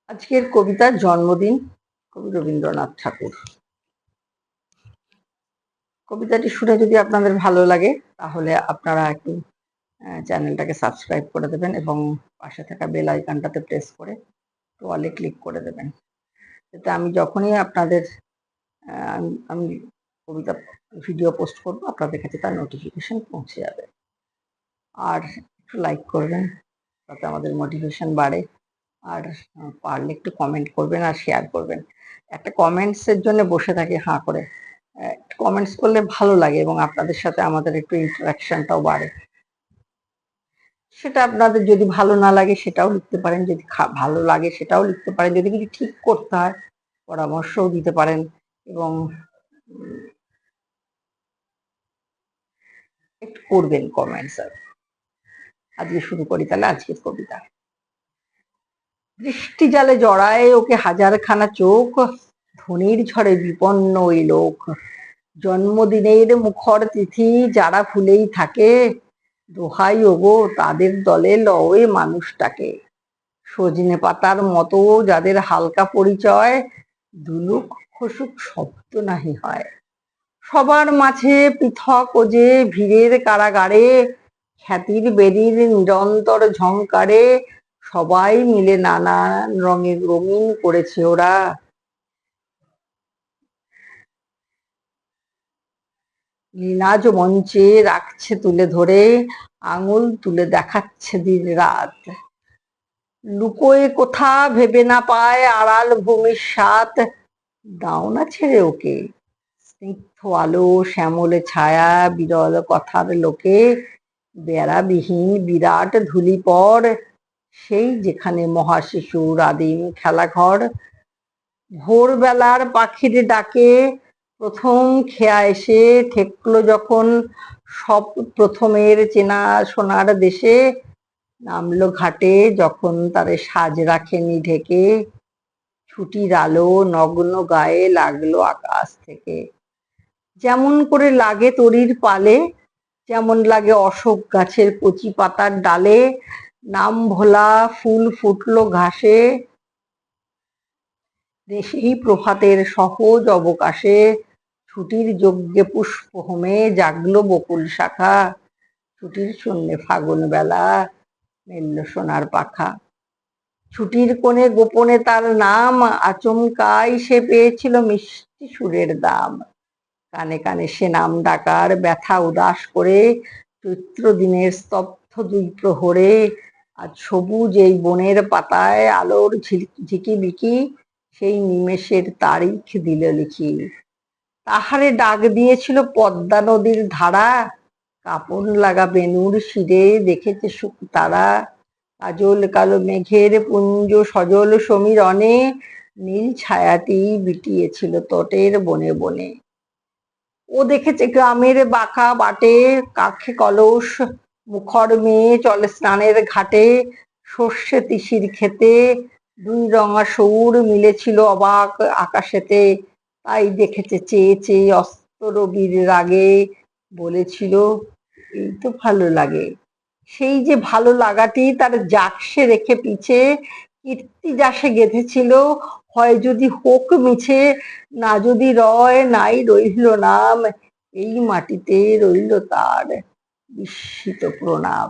আজকের কবিতার জন্মদিন কবি রবীন্দ্রনাথ ঠাকুর। কবিতাটি শুনে যদি আপনাদের ভালো লাগে তাহলে আপনারা একটু চ্যানেলটাকে সাবস্ক্রাইব করে দেবেন এবং পাশে থাকা বেল আইকনটাতে প্রেস করে অলে ক্লিক করে দেবেন, যাতে আমি যখনই আপনাদের আমি কবিতা ভিডিও পোস্ট করব আপনাদের কাছে তার নোটিফিকেশন পৌঁছে যাবে। আর একটু লাইক করবেন, তাতে আমাদের মোটিভেশন বাড়ে। আর পারলে একটু কমেন্ট করবেন আর শেয়ার করবেন। একটা কমেন্টসের জন্য বসে থাকি হাঁ করে, কমেন্টস করলে ভালো লাগে এবং আপনাদের সাথে আমাদের একটু ইন্টারাকশনটাও বাড়ে। সেটা আপনাদের যদি ভালো না লাগে সেটাও লিখতে পারেন, যদি ভালো লাগে সেটাও লিখতে পারেন, যদি কিছু ঠিক করতে হয় পরামর্শও দিতে পারেন এবং একটু করবেন কমেন্টস। আজকে শুরু করি তাহলে আজকের কবিতা। বৃষ্টি জালে জড়ায় ওকে হাজারখানা চোখ, ধনির ঝড়ে বিপন্ন ওই লোক। জন্মদিনের মুখর তিথি যারা ভুলেই থাকে, দোহাই ওগো তাদের দলে লওয়ে মানুষটাকে। সজনে পাতার মতো যাদের হালকা পরিচয়, দুলুক খসুক শব্দ নাহি হয়। সবার মাঝে পৃথক ও যে ভিড়ের কারাগারে, খ্যাতির বেরির নিরন্তর ঝংকারে সবাই মিলে নানান রঙের রঙিন করেছে ওরা। লীনাজ মঞ্চে রাখছে তুলে ধরে, আঙুল তুলে দেখাচ্ছে দিন রাত। লুকোয় কোথা ভেবে না পায় আড়াল ভূমির স্বাদ, দাও না ছেড়ে ওকে। স্নিগ্ধ আলো শ্যামলে ছায়া বিরল কথার লোকে, বেড়াবিহীন বিরাট ধূলিপর, সেই যেখানে মহাশিশুর আদিম খেলাঘর। ভোরবেলার পাখির ডাকে প্রথম খেয়া এসে ঠেকলো যখন সব প্রথমের চেনা সোনার দেশে, নামলো ঘাটে যখন তারে সাজ রাখেনি ঢেকে, ছুটির আলো নগ্ন গায়ে লাগলো আকাশ থেকে। যেমন করে লাগে তরির পালে, যেমন লাগে অশোক গাছের কচি পাতার ডালে, নাম ভোলা ফুল ফুটলো ঘাসে, সেই প্রভাতের সহজ অবকাশে ছুটির যজ্ঞে পুষ্প হোমে জাগলো বকুল শাখা। ছুটির শূন্যে ফাগুন বেলা মেলল সোনার পাখা। ছুটির কোণে গোপনে তার নাম, আচমকাই সে পেয়েছিল মিষ্টি সুরের দাম। কানে কানে সে নাম ডাকার ব্যথা উদাস করে, চৈত্র দিনের স্তব্ধ দুই প্রহরে, আজ সবুজ এই বনের পাতায় আলোর ঝিকিবিকি, সেই নিমেষের তারিখ দিল লিখি। তাহারে ডাক দিয়েছিল পদ্মা নদীর ধারা, কাপন লাগা বেনুর শিরে দেখেছে সুখ তারা। কাজল কালো মেঘের পুঞ্জ সজল সমীরণে, নীল ছায়াটি বিটিয়েছিল তটের বনে বনে। ও দেখেছে গ্রামের বাঁকা বাটে, কাখে কলস মুখর মেয়ে চলে স্নানের ঘাটে, সর্ষে তিসির খেতে দুই রঙা সৌর মিলেছিল অবাক আকাশেতে। তাই দেখেছে চেয়ে চেয়ে অস্ত রবির রাগে, বলেছিল এই তো ভালো লাগে। সেই যে ভালো লাগাটি তার জাকসে রেখে পিছে কীর্তি যাসে গেঁথেছিল, হয় যদি হোক মিছে, না যদি রয় নাই রইল নাম, এই মাটিতে রইল তার বিস্মিত প্রণাম।